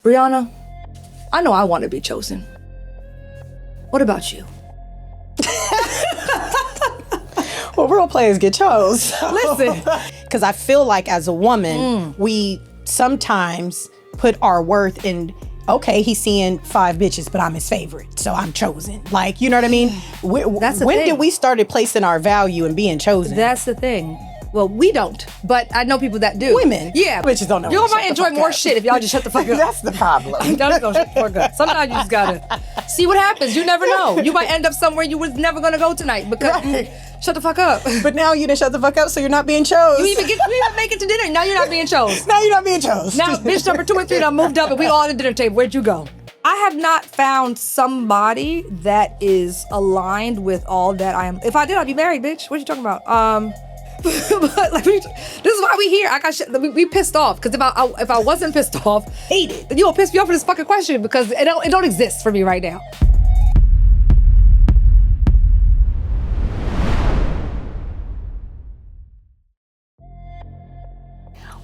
Bryana, I know I want to be chosen. What about you? Well, role players get chose. Listen. Because I feel like as a woman, we sometimes put our worth in, okay, he's seeing 5 bitches, but I'm his favorite, so I'm chosen. Like, you know what I mean? That's the when thing. did we started placing our value in being chosen? That's the thing. Well, we don't, but I know people that do. Women. Yeah. Bitches don't know. You when to might shut the enjoy fuck more up. shit if y'all just shut the fuck up. That's the problem. Y'all just don't shut the fuck up. Sometimes you just gotta see what happens. You never know. You might end up somewhere you was never gonna go tonight because shut the fuck up. But now you didn't shut the fuck up, so you're not being chose. You even make it to dinner. Now you're not being chose. Now you're not being chose. Now, bitch number 2 and 3 done moved up and we all at the dinner table. Where'd you go? I have not found somebody that is aligned with all that I am. If I did, I'd be married, bitch. What are you talking about? But like, this is why we here. I got shit. We pissed off because if I wasn't pissed off, hate it. You'll piss me off for this fucking question because it don't exist for me right now.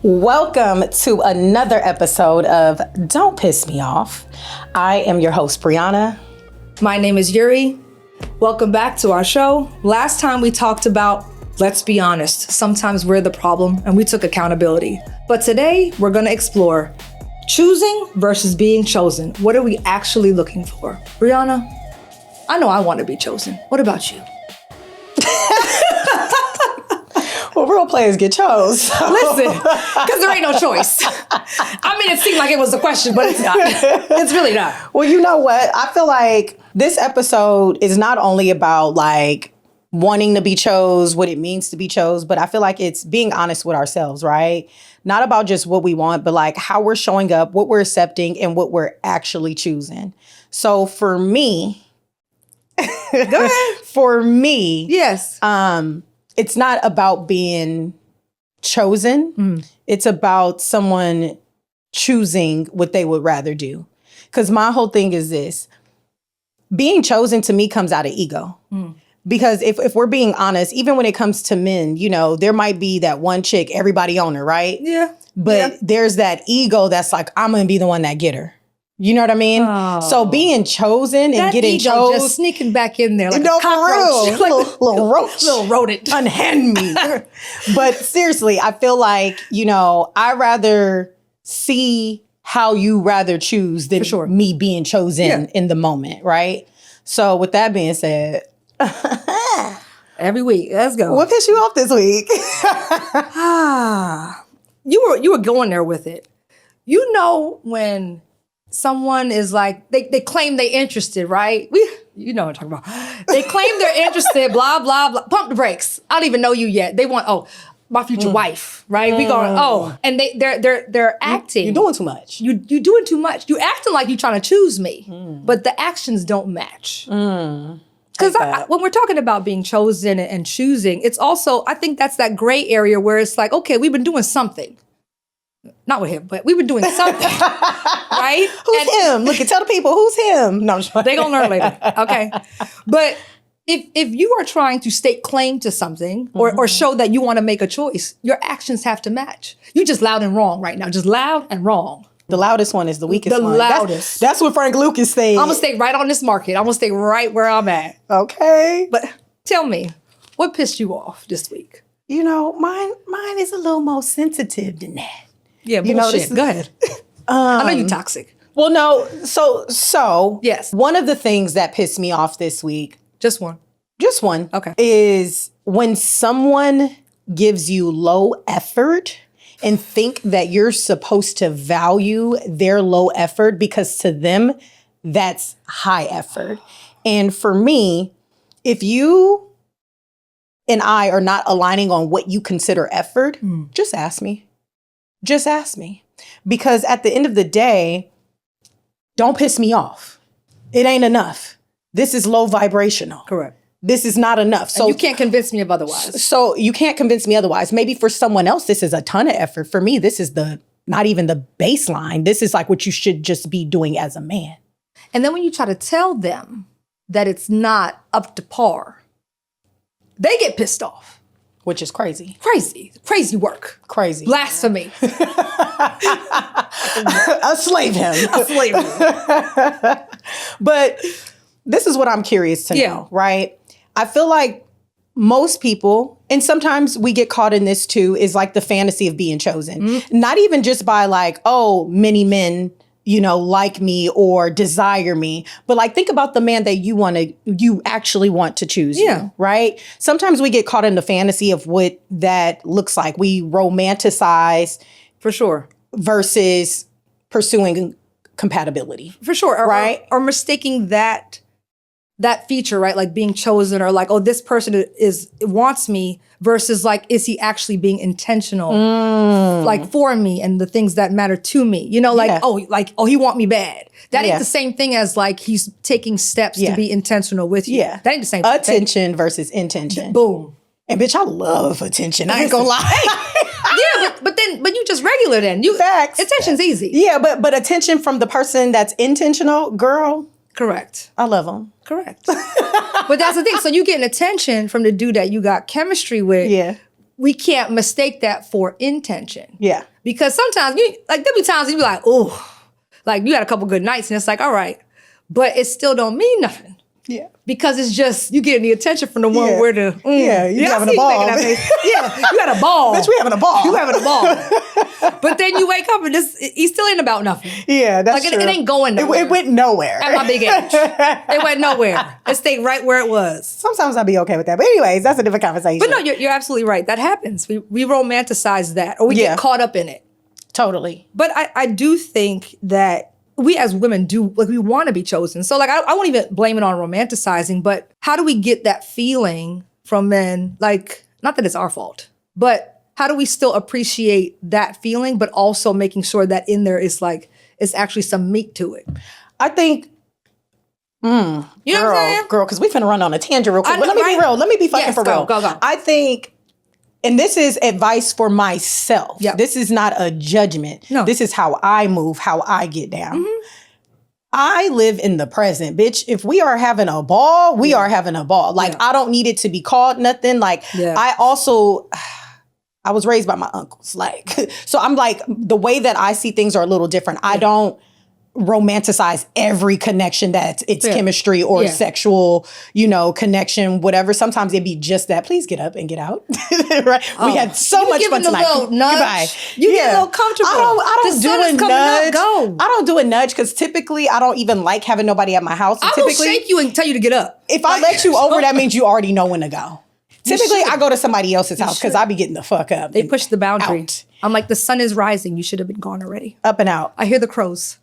Welcome to another episode of Don't Piss Me Off. I am your host, Bryana. My name is Yuri. Welcome back to our show. Last time we talked about, let's be honest, sometimes we're the problem and we took accountability. But today we're gonna explore choosing versus being chosen. What are we actually looking for? Bryana, I know I want to be chosen. What about you? Well, role players get chose. So. Listen, because there ain't no choice. I mean, it seemed like it was a question, but it's not. It's really not. Well, you know what? I feel like this episode is not only about like wanting to be chose, what it means to be chose, but I feel like it's being honest with ourselves, right? Not about just what we want, but like how we're showing up, what we're accepting, and what we're actually choosing. So for me, Go ahead. For me, Yes. It's not about being chosen. It's about someone choosing what they would rather do. Because my whole thing is this. Being chosen to me comes out of ego. Because if we're being honest, even when it comes to men, you know, there might be that one chick, everybody on her, right? Yeah. But there's that ego that's like, I'm going to be the one that get her. You know what I mean? Oh. So being chosen and That getting ego chose. just sneaking back in there like No, a for cockroach. real. Like little roach. little rodent. Unhand me. But seriously, I feel like, you know, I rather see how you rather choose than For sure. me being chosen in the moment, right? So with that being said, Every week. Let's go. what pissed you off this week? You were going there with it. You know when someone is like, they claim they interested, right? You know what I'm talking about. They claim they're interested, blah, blah, blah. Pump the brakes. I don't even know you yet. They want, my future wife, right? We going, and they're acting. You're doing too much. You doing too much. You acting like you trying to choose me, but the actions don't match. Because when we're talking about being chosen and choosing, it's also, I think that's that gray area where it's like, okay, we've been doing something. Not with him, but we've been doing something, right? Who's him? Look, tell the people, who's him? No, I'm just They gonna learn later, okay? But if you are trying to stake claim to something or show that you want to make a choice, your actions have to match. You just loud and wrong right now, just loud and wrong. The loudest one is the weakest The one. loudest. That's what Frank Lucas said. I'm gonna stay right on this market. I'm gonna stay right where I'm at. Okay. But tell me, what pissed you off this week? You know, mine is a little more sensitive than that. Yeah, You know, bullshit. this- Go ahead. I know you toxic. Well, no. So Yes. One of the things that pissed me off this week, Just one. just one, Okay. is when someone gives you low effort and think that you're supposed to value their low effort because to them, that's high effort. And for me, if you and I are not aligning on what you consider effort, just ask me. Just ask me. Because at the end of the day, don't piss me off. It ain't enough. This is low vibrational. Correct. This is not enough. So And you can't convince me of otherwise. So you can't convince me otherwise. Maybe for someone else, this is a ton of effort. For me, this is not even the baseline. This is like what you should just be doing as a man. And then when you try to tell them that it's not up to par, they get pissed off. Which is crazy. Crazy work. Crazy. Blasphemy. A slave him. But this is what I'm curious to know, right? I feel like most people, and sometimes we get caught in this too, is like the fantasy of being chosen. Not even just by like, oh, many men, like me or desire me, but like think about the man that you actually want to choose you, right? Sometimes we get caught in the fantasy of what that looks like. We romanticize for sure versus pursuing compatibility. For sure. Right? Or mistaking that feature, right? Like being chosen, or like, oh, this person wants me, versus like, is he actually being intentional, like for me and the things that matter to me? Oh, he want me bad. That ain't the same thing as like he's taking steps to be intentional with you. Yeah. That ain't the same thing. Attention versus intention. Boom. And bitch, I love attention. I ain't gonna lie. Yeah, but you just regular then. Facts. Attention's easy. Yeah, but attention from the person that's intentional, girl. Correct. I love them. Correct. But that's the thing. So you getting attention from the dude that you got chemistry with. Yeah. We can't mistake that for intention. Yeah. Because sometimes there'll be times you be like, oh, like you had a couple good nights and it's like, all right. But it still don't mean nothing. Yeah. Because it's just, you getting the attention from the one where the... you having a ball. Yeah, you had a ball. Bitch, we having a ball. You having a ball. But then you wake up and he still ain't about nothing. Yeah, that's like, true. It ain't going nowhere. It went nowhere. At my big age. It went nowhere. It stayed right where it was. Sometimes I'd be okay with that. But anyways, that's a different conversation. But no, you're absolutely right. That happens. We romanticize that, or we get caught up in it. Totally. But I do think that we as women do, like, we want to be chosen. So like, I won't even blame it on romanticizing, but how do we get that feeling from men? Like, not that it's our fault, but how do we still appreciate that feeling, but also making sure that in there is like, it's actually some meat to it? I think, you know what I'm saying? Girl, because we finna run on a tangent real quick. Know, but let me be real. Let me be fucking for real. Go. I think, and this is advice for myself. Yep. This is not a judgment. No. This is how I move, how I get down. I live in the present, bitch. If we are having a ball, we are having a ball. Like, I don't need it to be called nothing. Like, I was raised by my uncles. Like, so I'm like, the way that I see things are a little different. I don't romanticize every connection that it's chemistry or sexual, connection, whatever. Sometimes it'd be just that. Please get up and get out. Right? We had so much fun tonight. A little nudge. Goodbye. You get a little comfortable. I don't do a nudge. Go. I don't do a nudge because typically I don't even like having nobody at my house. I will shake you and tell you to get up. If I let you over, that means you already know when to go. Typically, I go to somebody else's house because I be getting the fuck up. They push the boundary. Out. I'm like, the sun is rising. You should have been gone already. Up and out. I hear the crows.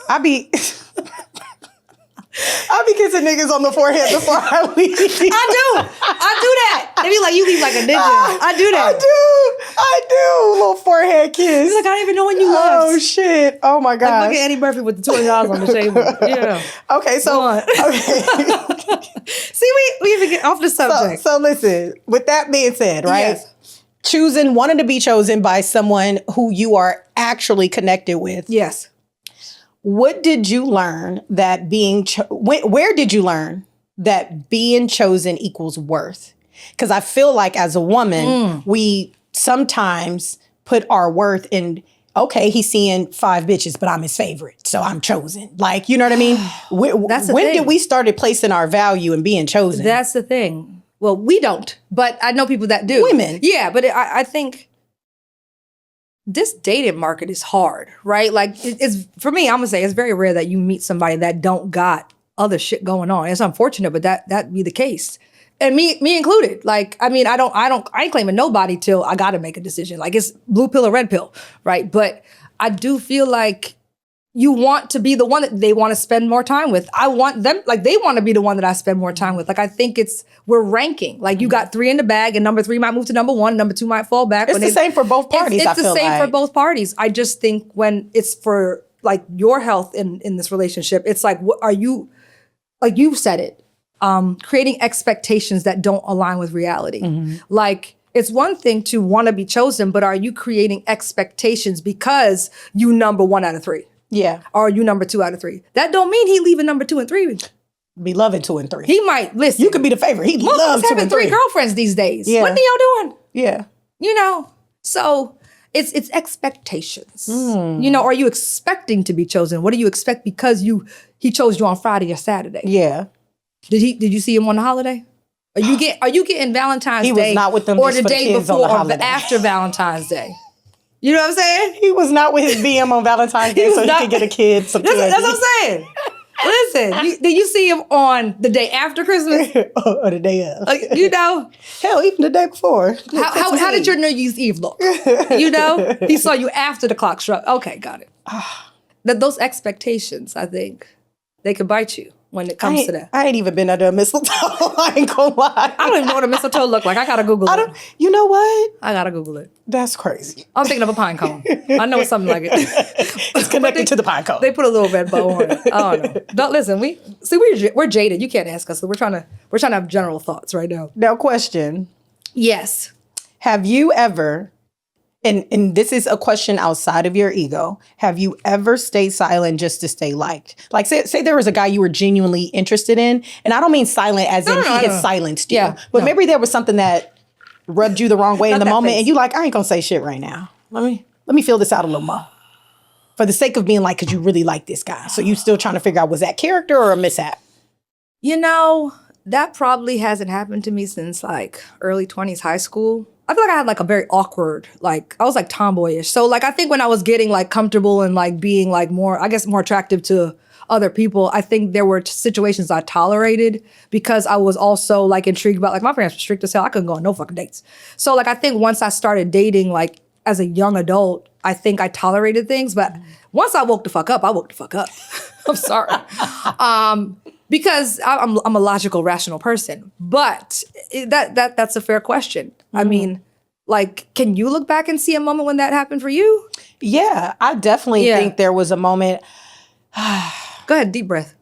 I be kissing niggas on the forehead before I leave. I do that. They be like, you leave like a ninja. I do that. I do. Little forehead kiss. He's like, I don't even know when you left. Oh shit. Oh my god. Like, look at Eddie Murphy with the $20 on the table. Yeah. Okay, so okay. See, we even get off the subject. So listen, with that being said, right? Yes. Wanting to be chosen by someone who you are actually connected with. Yes. What did you learn that where did you learn that being chosen equals worth? Because I feel like as a woman, we sometimes put our worth in, okay, he's seeing 5 bitches, but I'm his favorite, so I'm chosen. Like, you know what I mean? When did we started placing our value in being chosen? That's the thing. Well, we don't, but I know people that do. Women. Yeah, but I think this dating market is hard, right? Like, it's for me, I'm gonna say it's very rare that you meet somebody that don't got other shit going on. It's unfortunate, but that be the case. And me included. Like, I mean, I ain't claiming nobody till I gotta make a decision. Like, it's blue pill or red pill, right? But I do feel like you want to be the one that they want to spend more time with. I want them, like, they want to be the one that I spend more time with. Like, I think we're ranking. Like, you got 3 in the bag and number 3 might move to number 1, number 2 might fall back. It's the same for both parties, It's the same for both parties. I just think when it's for, like, your health in this relationship, it's like, what are you, like you said it, creating expectations that don't align with reality. Like, it's one thing to want to be chosen, but are you creating expectations because you number 1 out of 3? Yeah. Or you number 2 out of 3. That don't mean he leaving number 2 and 3. Be loving 2 and 3. He might listen. You could be the favorite. He loves 2 having and 3. 3 girlfriends these days. Yeah. What are y'all doing? Yeah. You know? So it's expectations. You know, are you expecting to be chosen? What do you expect because he chose you on Friday or Saturday? Yeah. Did you see him on the holiday? Are you getting Valentine's He Day was not with them or just the for the day kids on before the or holiday. after Valentine's Day? You know what I'm saying? He was not with his BM on Valentine's Day so he could get a kid some candy. That's what I'm saying. Listen, did you see him on the day after Christmas? Or the day of. You know? Hell, even the day before. How did your New Year's Eve look? You know? He saw you after the clock struck. Okay, got it. Those expectations, I think, they could bite you when it comes to that. I ain't even been under a mistletoe. I ain't gonna lie. I don't even know what a mistletoe look like. I gotta Google it. You know what? I gotta Google it. That's crazy. I'm thinking of a pine cone. I know it's something like it. It's connected to the pine cone. They put a little red bow on it. I don't know. Don't listen. We're jaded. You can't ask us. We're trying to have general thoughts right now. Now, question. Yes. Have you ever, and this is a question outside of your ego, have you ever stayed silent just to stay liked? Like say there was a guy you were genuinely interested in, and I don't mean silent as in he had silenced you, but maybe there was something that rubbed you the wrong way in the moment, and you like, I ain't gonna say shit right now. Let me feel this out a little more. For the sake of being like, because you really like this guy. So you still trying to figure out, was that character or a mishap? You know, that probably hasn't happened to me since like early 20s, high school. I feel like I had like a very awkward, like I was like tomboyish. So like I think when I was getting like comfortable and like being like more, I guess more attractive to other people, I think there were situations I tolerated because I was also like intrigued about, like my parents were strict as hell. I couldn't go on no fucking dates. So like I think once I started dating like as a young adult, I think I tolerated things. But once I woke the fuck up, I woke the fuck up. I'm sorry. Because I'm a logical, rational person. But that's a fair question. I mean, like, can you look back and see a moment when that happened for you? Yeah, I definitely think there was a moment. Go ahead, deep breath.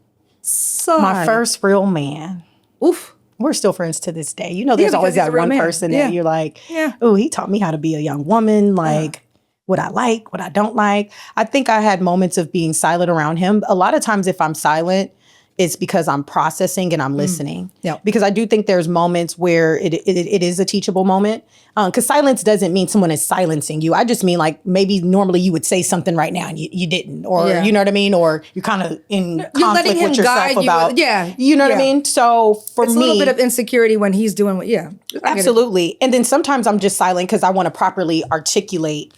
My first real man. Oof. We're still friends to this day. You know, there's always that one person that you're like, oh, he taught me how to be a young woman. Like, what I like, what I don't like. I think I had moments of being silent around him. A lot of times if I'm silent, it's because I'm processing and I'm listening. Yeah. Because I do think there's moments where it is a teachable moment. Because silence doesn't mean someone is silencing you. I just mean like maybe normally you would say something right now and you didn't. Or you know what I mean? Or you're kind of in conflict with yourself about. You know what I mean? So for me. It's a little bit of insecurity when he's doing what, absolutely. And then sometimes I'm just silent because I want to properly articulate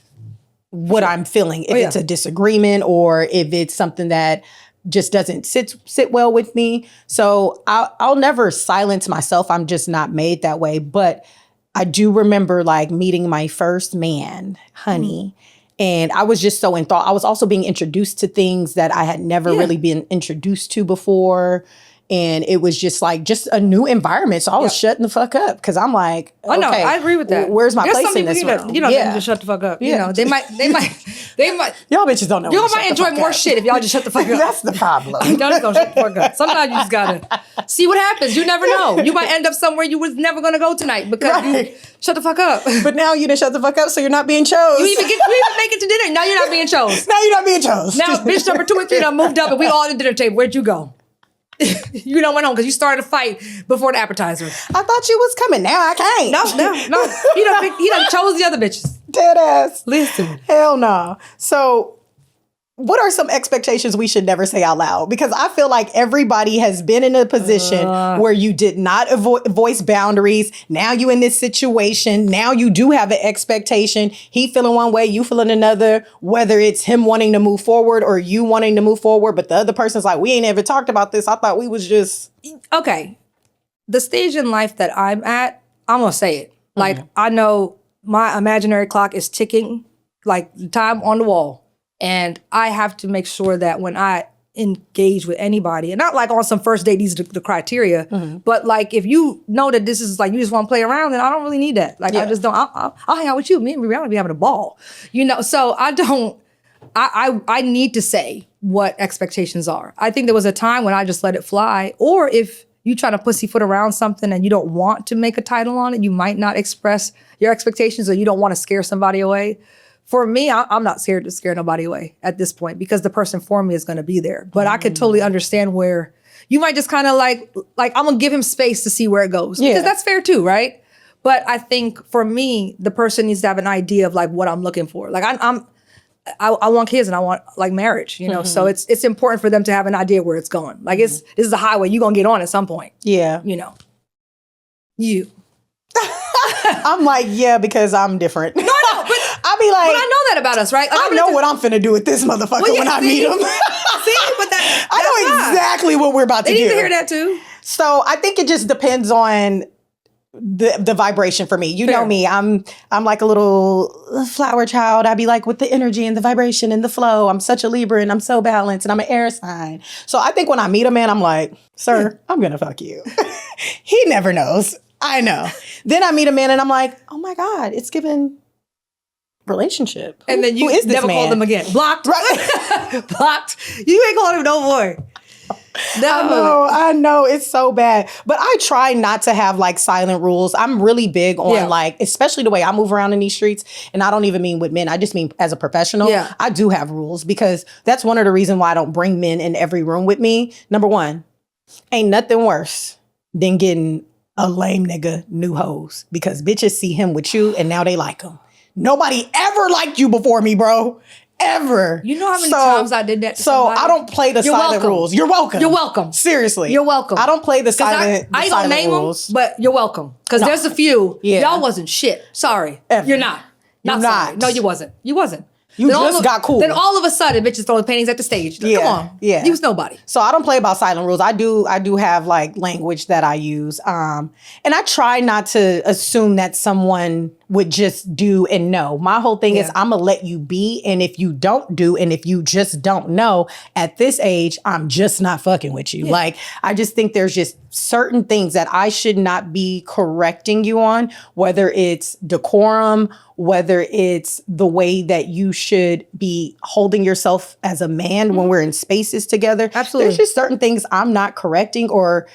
what I'm feeling. If it's a disagreement or if it's something that just doesn't sit well with me. So I'll never silence myself. I'm just not made that way. But I do remember like meeting my first man, honey. And I was just so in thought. I was also being introduced to things that I had never really been introduced to before. And it was just like, just a new environment. So I was shutting the fuck up because I'm like, okay, no, I agree with that. Where's my place in this room? You know, they just shut the fuck up. You know, they might. Y'all bitches don't know. Y'all might enjoy more shit if y'all just shut the fuck up. That's the problem. Y'all just don't shut the fuck up. Sometimes you just gotta see what happens. You never know. You might end up somewhere you was never gonna go tonight because you shut the fuck up. But now you didn't shut the fuck up, so you're not being chose. You even make it to dinner. Now you're not being chose. Now you're not being chose. Now bitch number 2 and 3 done moved up and we all at the dinner table. Where'd you go? You done went home because you started a fight before the appetizer. I thought you was coming. Now I can't. No. He done chose the other bitches. Dead ass. Listen. Hell no. So what are some expectations we should never say out loud? Because I feel like everybody has been in a position where you did not voice boundaries. Now you in this situation. Now you do have an expectation. He feeling one way, you feeling another. Whether it's him wanting to move forward or you wanting to move forward, but the other person's like, we ain't ever talked about this. I thought we was just... Okay. The stage in life that I'm at, I'm going to say it. Like, I know my imaginary clock is ticking, like time on the wall. And I have to make sure that when I engage with anybody, and not like on some first date, these are the criteria, but like if you know that this is like, you just want to play around, then I don't really need that. Like I just don't, I'll hang out with you. Me and Bryana be having a ball, you know? So I need to say what expectations are. I think there was a time when I just let it fly. Or if you try to pussyfoot around something and you don't want to make a title on it, you might not express your expectations or you don't want to scare somebody away. For me, I'm not scared to scare nobody away at this point because the person for me is going to be there. But I could totally understand where you might just kind of like I'm going to give him space to see where it goes. Because that's fair too, right? But I think for me, the person needs to have an idea of like what I'm looking for. Like I want kids and I want like marriage, you know? So it's important for them to have an idea where it's going. Like this is a highway you're going to get on at some point. Yeah. You know, you. I'm like, yeah, because I'm different. No, I know, but I be like, but I know that about us, right? Like, I know what I'm finna do with this motherfucker when I meet him. See, but I know exactly what we're about to do. They need to hear that too. So I think it just depends on the vibration for me. You know me. I'm like a little flower child. I be like with the energy and the vibration and the flow. I'm such a Libra and I'm so balanced and I'm an air sign. So I think when I meet a man, I'm like, sir, I'm gonna fuck you. He never knows. I know. Then I meet a man and I'm like, oh my God, it's given relationship. And then you never call them again. Blocked. Right. Blocked. You ain't calling him no more. No. I know. It's so bad. But I try not to have like silent rules. I'm really big on like, especially the way I move around in these streets. And I don't even mean with men. I just mean as a professional. Yeah. I do have rules because that's one of the reasons why I don't bring men in every room with me. Number one, ain't nothing worse than getting a lame nigga new hoes because bitches see him with you and now they like him. Nobody ever liked you before me, bro. Ever. You know how many times I did that to somebody? I don't play the silent rules. You're welcome. You're welcome. Seriously. You're welcome. I don't play the silent I ain't gonna name rules. them, but you're welcome. Because there's a few. Yeah. Y'all wasn't shit. Sorry. Ever. You're not. You're Sorry. not. No, you wasn't. You wasn't. You just got cool. Then all of a sudden, bitches throwing paintings at the stage. Yeah. Come on. Yeah. You was nobody. So I don't play about silent rules. I do have like language that I use. And I try not to assume that someone would just do and know. My whole thing is I'm gonna let you be. And if you don't do, and if you just don't know, at this age, I'm just not fucking with you. Yeah. Like, I just think there's just certain things that I should not be correcting you on, whether it's decorum, whether it's the way that you should be holding yourself as a man when we're in spaces together. Absolutely. There's just certain things I'm not correcting or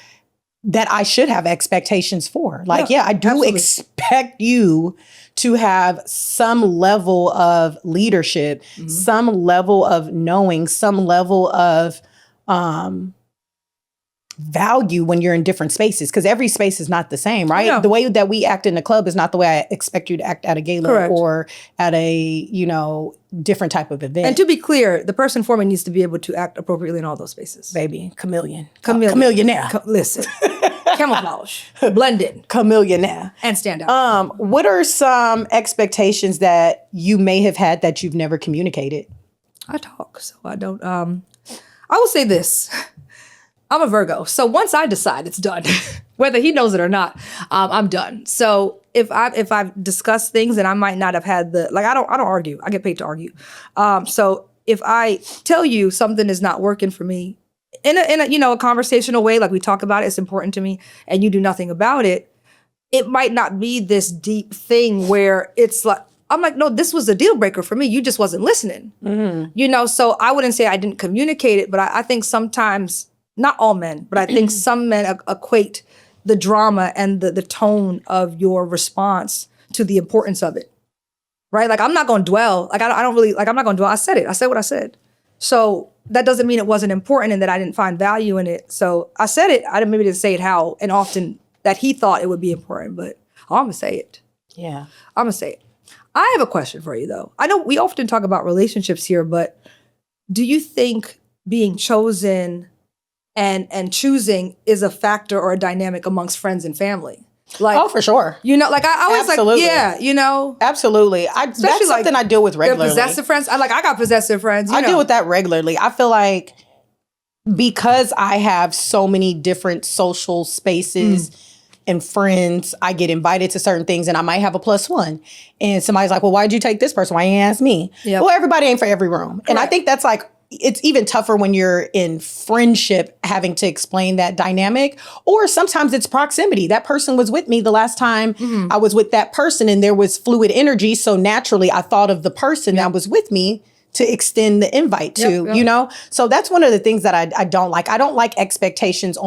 that I should have expectations for. Like, I do expect you to have some level of leadership, some level of knowing, some level of value when you're in different spaces, because every space is not the same, right? Yeah. The way that we act in the club is not the way I expect you to act at a gala or at a, different type of event. And to be clear, the person for me needs to be able to act appropriately in all those spaces. Baby, chameleon. Chameleonaire. Listen, camouflage, blend in. Chameleonaire. And stand out. What are some expectations that you may have had that you've never communicated? I talk, so I don't. I will say this. I'm a Virgo, so once I decide, it's done. Whether he knows it or not, I'm done. So if I've discussed things and I might not have had I don't argue. I get paid to argue. So if I tell you something is not working for me in a conversational way, like we talk about it, it's important to me, and you do nothing about it, it might not be this deep thing where it's like, I'm like, no, this was a deal breaker for me. You just wasn't listening. Mm-hmm. So I wouldn't say I didn't communicate it, but I think sometimes, not all men, but I think some men equate the drama and the tone of your response to the importance of it, right? Like, I'm not going to dwell. Like, I'm not going to dwell. I said it. I said what I said. So that doesn't mean it wasn't important and that I didn't find value in it. So I said it. I maybe didn't say it how and often that he thought it would be important, but I'm going to say it. Yeah. I'm going to say it. I have a question for you, though. I know we often talk about relationships here, but do you think being chosen and choosing is a factor or a dynamic amongst friends and family? Like, oh, for sure. I was Absolutely. like, Absolutely. That's something I deal with regularly. Possessive friends. I got possessive friends. I deal with that regularly. I feel like because I have so many different social spaces and friends, I get invited to certain things and I might have a +1. And somebody's like, well, why'd you take this person? Why you ain't ask me? Yep. Well, everybody ain't for every room. Correct. And I think that's like, it's even tougher when you're in friendship having to explain that dynamic, or sometimes it's proximity. That person was with me the last time I was with that person and there was fluid energy. So naturally I thought of the person that was with me to extend the invite to, So that's one of the things that I don't like. I don't like expectations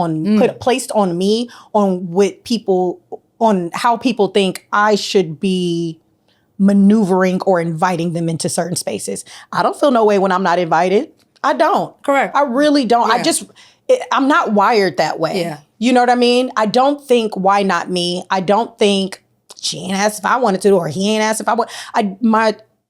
placed on me on how people think I should be maneuvering or inviting them into certain spaces. I don't feel no way when I'm not invited. I don't. Correct. I really don't. Yeah. I'm not wired that way. Yeah. You know what I mean? I don't think, why not me? I don't think she ain't asked if I wanted to, or he ain't asked if I want.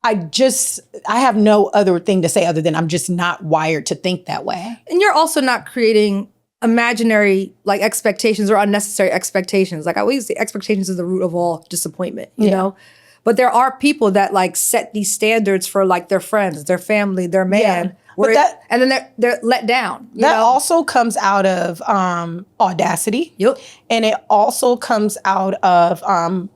I have no other thing to say other than I'm just not wired to think that way. And you're also not creating imaginary like expectations or unnecessary expectations. Like I always say, expectations is the root of all disappointment, you know? But there are people that like set these standards for like their friends, their family, their man. And then they're let down. That also comes out of audacity. Yep. And it also comes out of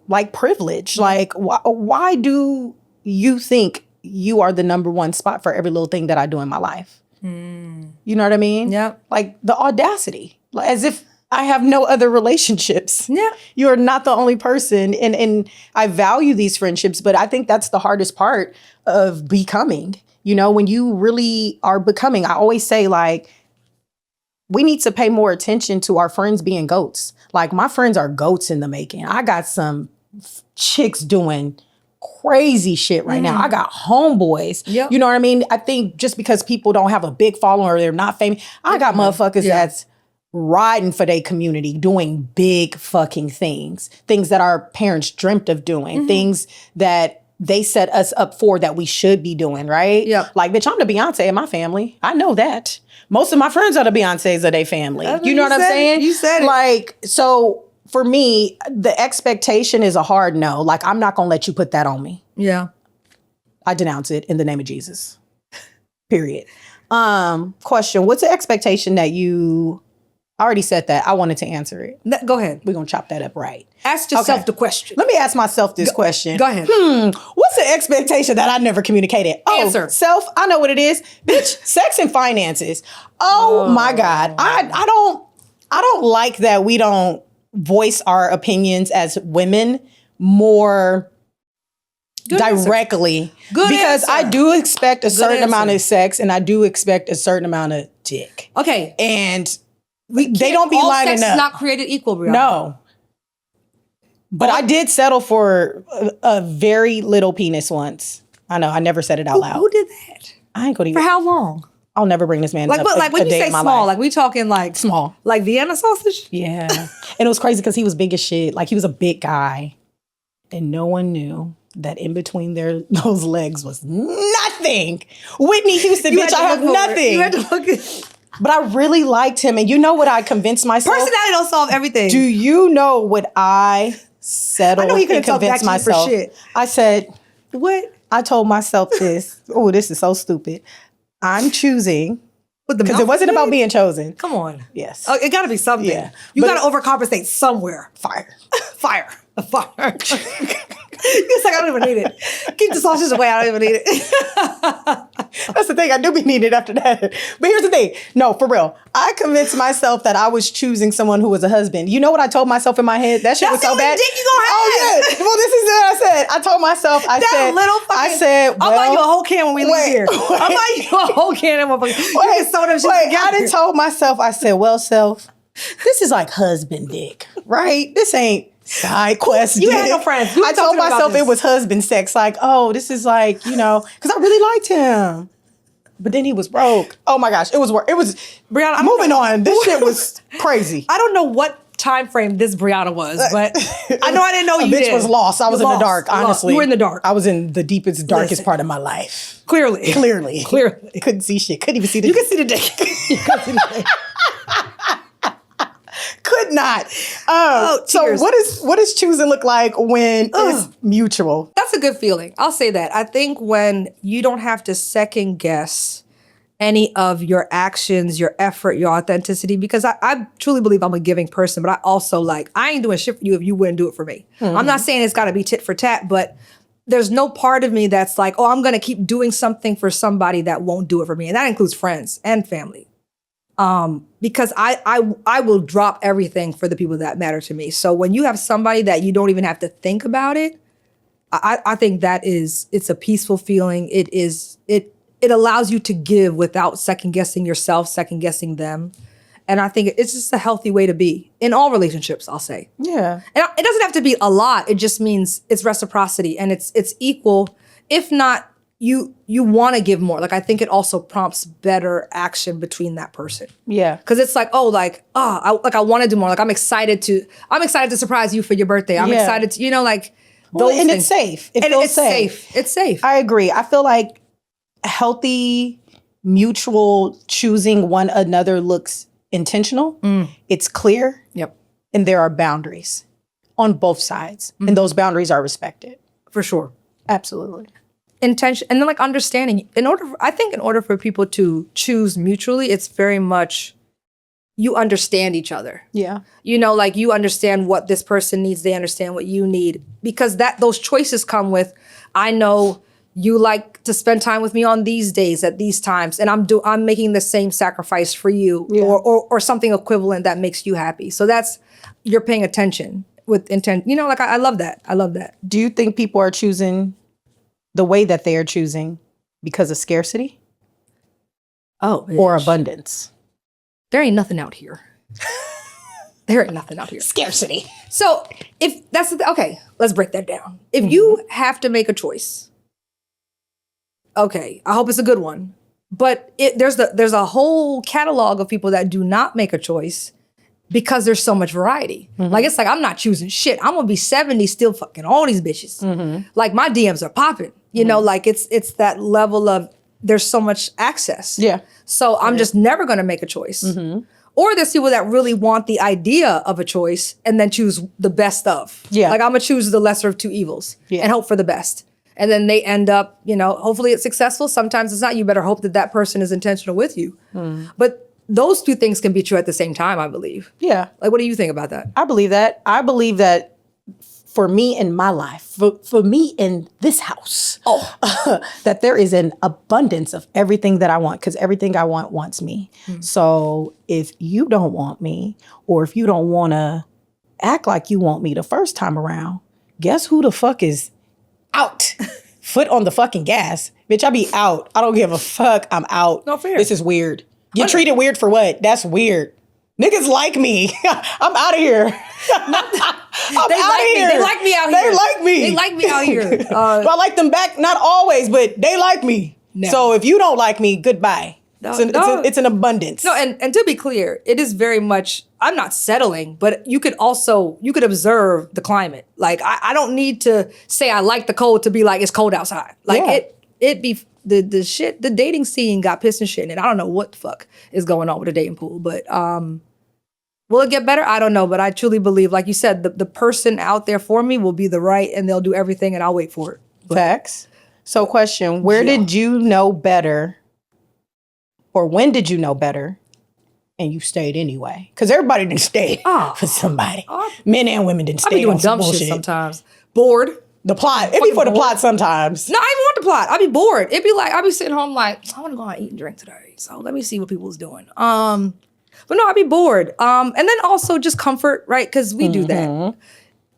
like privilege. Like why do you think you are the number one spot for every little thing that I do in my life? You know what I mean? Yeah. Like the audacity, as if I have no other relationships. Yeah. You're not the only person. And I value these friendships, but I think that's the hardest part of becoming. You know, when you really are becoming, I always say like, we need to pay more attention to our friends being goats. Like my friends are goats in the making. I got some chicks doing crazy shit right now. I got homeboys. Yep. You know what I mean? I think just because people don't have a big following or they're not famous, I got motherfuckers that's riding for their community, doing big fucking things that our parents dreamt of doing, things that they set us up for that we should be doing, right? Yeah. Like, bitch, I'm the Beyonce of my family. I know that. Most of my friends are the Beyoncés of their family. You know what I'm saying? You said it. Like, so for me, the expectation is a hard no. Like, I'm not going to let you put that on me. Yeah. I denounce it in the name of Jesus. Period. Question. What's the expectation that you... I already said that. I wanted to answer it. Go ahead. We're going to chop that up right. Ask yourself the question. Let me ask myself this question. Go ahead. What's the expectation that I never communicated? Answer. Self. I know what it is. Bitch, sex and finances. Oh my God. I don't like that we don't voice our opinions as women more directly. Good because answer. I do expect a certain amount of sex and I do expect a certain amount of dick. Okay. And they don't be lining sex up. Is not created equal, Bryana. No. But I did settle for a very little penis once. I know. I never said it out loud. Who did that? I ain't going to For how long? I'll never bring this man Like, up but like when a you day say in my small, life. like we talking like Small. like Vienna sausage? Yeah. And it was crazy because he was big as shit. Like he was a big guy. And no one knew that in between those legs was nothing. Whitney Houston, bitch, I have nothing. You had to look at... But I really liked him. And you know what I convinced myself? Personality don't solve everything. Do you know what I settled and convinced myself? For shit. I said, what? I told myself this. Oh, this is so stupid. I'm choosing. Because it wasn't about being chosen. Come on. Yes. Oh, it got to be something. Yeah. You got to overcompensate somewhere. Fire. Fire. Fire. It's like, I don't even need it. Keep the sausage away. I don't even need it. That's the thing. I do be needed after that. But here's the thing. No, for real. I convinced myself that I was choosing someone who was a husband. You know what I told myself in my head? That shit was so bad. Dick you gonna have. Oh, yeah. Well, this is what I said. I told myself, I said, I'll buy you a whole can when we leave here. Wait. I'll buy you a whole can of motherfuckers. You can sew them shit together. I done told myself, I said, well, self, this is like husband dick, right? This ain't side quest. You had no friends. I told myself it was husband sex. Like, oh, this is like, you know, because I really liked him. But then he was broke. Oh my gosh, it was Bryana, I'm moving on. This shit was crazy. I don't know what time frame this Bryana was, but I know I didn't know you bitch did. was lost. I was in the dark, honestly. You were in the dark. I was in the deepest, darkest part of my life. Clearly. Couldn't see shit. Couldn't even see the You can see the dick. You can see the dick. Could not. So what does choosing look like when it's mutual? That's a good feeling. I'll say that. I think when you don't have to second guess any of your actions, your effort, your authenticity, because I truly believe I'm a giving person, but I also I ain't doing shit for you if you wouldn't do it for me. Mm-hmm. I'm not saying it's got to be tit for tat, but there's no part of me that's like, oh, I'm going to keep doing something for somebody that won't do it for me. And that includes friends and family. Because I will drop everything for the people that matter to me. So when you have somebody that you don't even have to think about it, I think it's a peaceful feeling. It allows you to give without second guessing yourself, second guessing them. And I think it's just a healthy way to be in all relationships, I'll say. Yeah. And it doesn't have to be a lot. It just means it's reciprocity and it's equal, if not you want to give more. Like, I think it also prompts better action between that person. Yeah. Because it's like, I want to do more. Like, I'm excited to surprise you for your birthday. I'm excited to, like Well, those and things. it's safe. It's safe. It's safe. I agree. I feel like healthy mutual choosing one another looks intentional. It's clear. Yep. And there are boundaries on both sides. And those boundaries are respected. For sure. Absolutely. Intention, and then like understanding. I think in order for people to choose mutually, it's very much you understand each other. Yeah. Like you understand what this person needs, they understand what you need. Because those choices come with, I know you like to spend time with me on these days at these times, and I'm making the same sacrifice for you, or something equivalent that makes you happy. So you're paying attention with intent. Like I love that. I love that. Do you think people are choosing the way that they are choosing because of scarcity? Oh, bitch. Or abundance? There ain't nothing out here. There ain't nothing out here. Scarcity. So if that's okay, let's break that down. If you have to make a choice, okay, I hope it's a good one. But there's a whole catalog of people that do not make a choice because there's so much variety. Like, it's like, I'm not choosing shit. I'm gonna be 70 still fucking all these bitches. Like, my DMs are popping. Like it's that level of there's so much access. Yeah. So I'm just never gonna make a choice. Or there's people that really want the idea of a choice and then choose the best of. Yeah. Like, I'm gonna choose the lesser of two evils and hope for the best. And then they end up, hopefully it's successful. Sometimes it's not. You better hope that person is intentional with you. But those two things can be true at the same time, I believe. Yeah. Like, what do you think about that? I believe that. I believe that for me in my life, for me in this house, that there is an abundance of everything that I want, because everything I want wants me. So if you don't want me, or if you don't want to act like you want me the first time around, guess who the fuck is out? Foot on the fucking gas. Bitch, I be out. I don't give a fuck. I'm out. No fair. This is weird. You treated weird for what? That's weird. Niggas like me. I'm out of here. I'm out of here. They like me out here. They like me. They like me out here. Do I like them back? Not always, but they like me. No. So if you don't like me, goodbye. It's an abundance. No, and to be clear, it is very much, I'm not settling, but you could observe the climate. Like, I don't need to say I like the cold to be like, it's cold outside. Like, it be the shit, the dating scene got pissed and shit, and I don't know what the fuck is going on with the dating pool, but will it get better? I don't know, but I truly believe, like you said, the person out there for me will be the right, and they'll do everything, and I'll wait for it. Facts. So question, where did you know better, or when did you know better, and you stayed anyway? Because everybody didn't stay for somebody. Men and women didn't stay. I be doing dumb shit sometimes. Bored. The plot. It be for the plot sometimes. No, I even want the plot. I be bored. It'd be like, I be sitting home like, I want to go out and eat and drink today. So let me see what people's doing. But no, I'd be bored. And then also just comfort, right? Because we do that.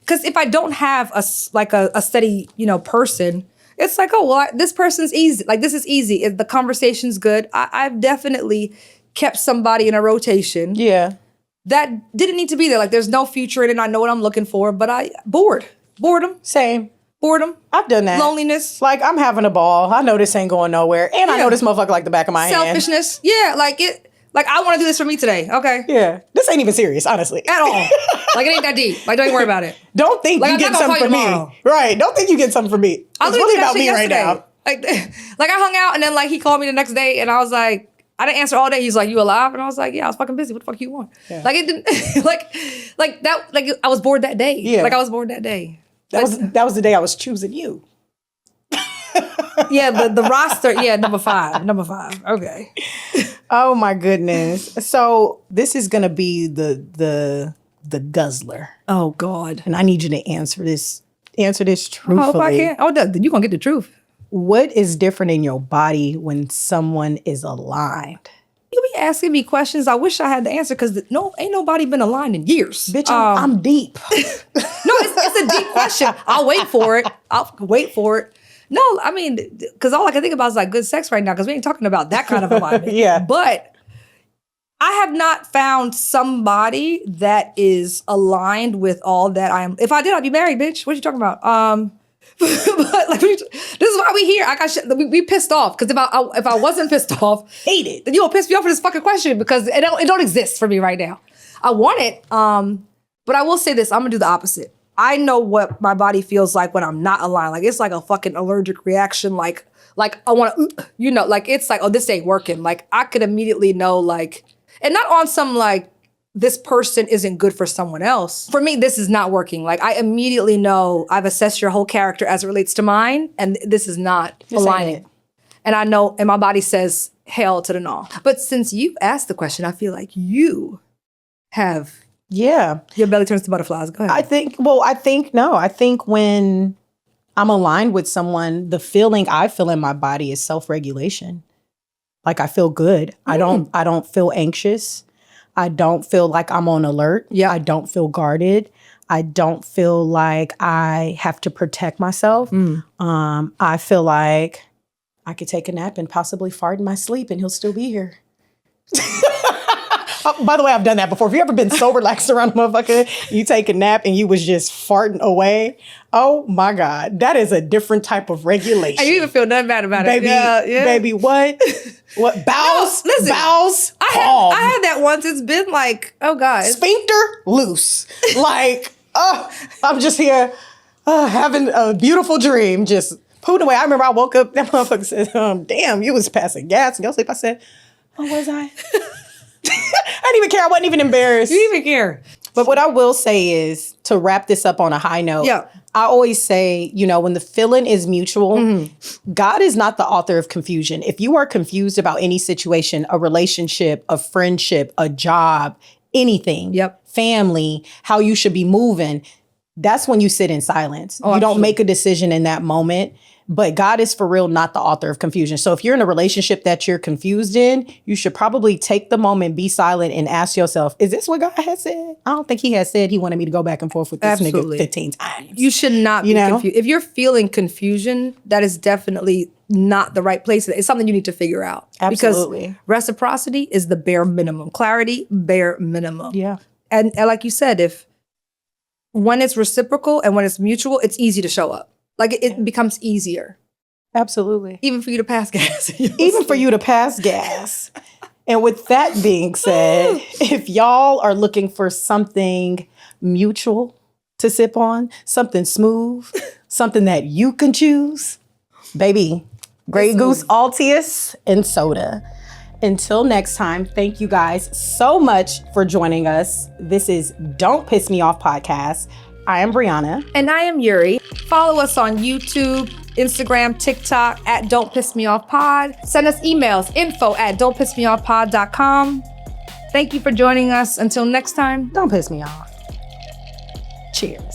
Because if I don't have a steady, person, it's like, oh, well, this person's easy. Like, this is easy. If the conversation's good. I've definitely kept somebody in a rotation. Yeah. That didn't need to be there. Like, there's no future in it. I know what I'm looking for, but boredom. Same. Boredom. I've done that. Loneliness. Like, I'm having a ball. I know this ain't going nowhere. And I know this motherfucker like the back of my hand. Selfishness. Yeah, like I want to do this for me today. Okay. Yeah. This ain't even serious, honestly. At all. Like, it ain't that deep. Like, don't even worry about it. Don't think you get something from me. Right. Don't think you get something from me. It's really about me right now. Like I hung out, and then like he called me the next day, and I was like, I didn't answer all day. He's like, you alive? And I was like, yeah, I was fucking busy. What the fuck you want? Yeah. Like, it didn't like that. Like, I was bored that day. Yeah. Like, I was bored that day. That was the day I was choosing you. Yeah, the roster. Yeah, number five. Okay. Oh my goodness. So this is gonna be the guzzler. Oh God. And I need you to answer this truthfully. I hope I can. Oh, you gonna get the truth. What is different in your body when someone is aligned? You be asking me questions I wish I had the answer, because ain't nobody been aligned in years. Bitch, I'm deep. No, it's a deep question. I'll wait for it. No, I mean, because all I can think about is like good sex right now, because we ain't talking about that kind of alignment. Yeah. But I have not found somebody that is aligned with all that I am. If I did, I'd be married, bitch. What you talking about? But like, this is why we here. I got we pissed off because if I wasn't pissed off, hate it. then you'll piss me off for this fucking question because it don't exist for me right now. I want it, but I will say this: I'm gonna do the opposite. I know what my body feels like when I'm not aligned. Like it's like a fucking allergic reaction. Like I want to, like it's like, oh, this ain't working. Like I could immediately know, like, and not on some like, this person isn't good for someone else. For me, this is not working. Like I immediately know I've assessed your whole character as it relates to mine, and this is not aligning. And I know, and my body says hell to the no. But since you've asked the question, I feel like you have. Yeah. Your belly turns to butterflies. Go ahead. I think when I'm aligned with someone, the feeling I feel in my body is self-regulation. Like I feel good. I don't feel anxious. I don't feel like I'm on alert. Yeah. I don't feel guarded. I don't feel like I have to protect myself. I feel like I could take a nap and possibly fart in my sleep and he'll still be here. By the way, I've done that before. Have you ever been so relaxed around a motherfucker? You take a nap and you was just farting away. Oh my God. That is a different type of regulation. And you even feel nothing bad about Baby, it. baby, what? What? Bowels? No, listen, bowels? I had that once. It's been like, oh God. Sphincter? Loose. Like, I'm just here having a beautiful dream. Just pooed away. I remember I woke up, that motherfucker said, damn, you was passing gas in your sleep. I said, oh, was I? I didn't even care. I wasn't even embarrassed. You didn't even care. But what I will say is, to wrap this up on a high note, I always say, when the feeling is mutual, God is not the author of confusion. If you are confused about any situation, a relationship, a friendship, a job, anything, family, how you should be moving, that's when you sit in silence. You don't make a decision in that moment. But God is for real not the author of confusion. So if you're in a relationship that you're confused in, you should probably take the moment, be silent, and ask yourself, is this what God has said? I don't think he has said he wanted me to go back and forth with this nigga 15 times. You should not be confused. If you're feeling confusion, that is definitely not the right place. It's something you need to figure out. Absolutely. Because reciprocity is the bare minimum. Clarity, bare minimum. Yeah. And like you said, when it's reciprocal and when it's mutual, it's easy to show up. Like it becomes easier. Absolutely. Even for you to pass gas. Even for you to pass gas. And with that being said, if y'all are looking for something mutual to sip on, something smooth, something that you can choose, baby, Grey Goose, Altius, and soda. Until next time, thank you guys so much for joining us. This is Don't Piss Me Off Podcast. I am Bryana. And I am Yuri. Follow us on YouTube, Instagram, TikTok at Don't Piss Me Off Pod. Send us emails, info@don'tpissmeoffpod.com. Thank you for joining us. Until next time, don't piss me off. Cheers.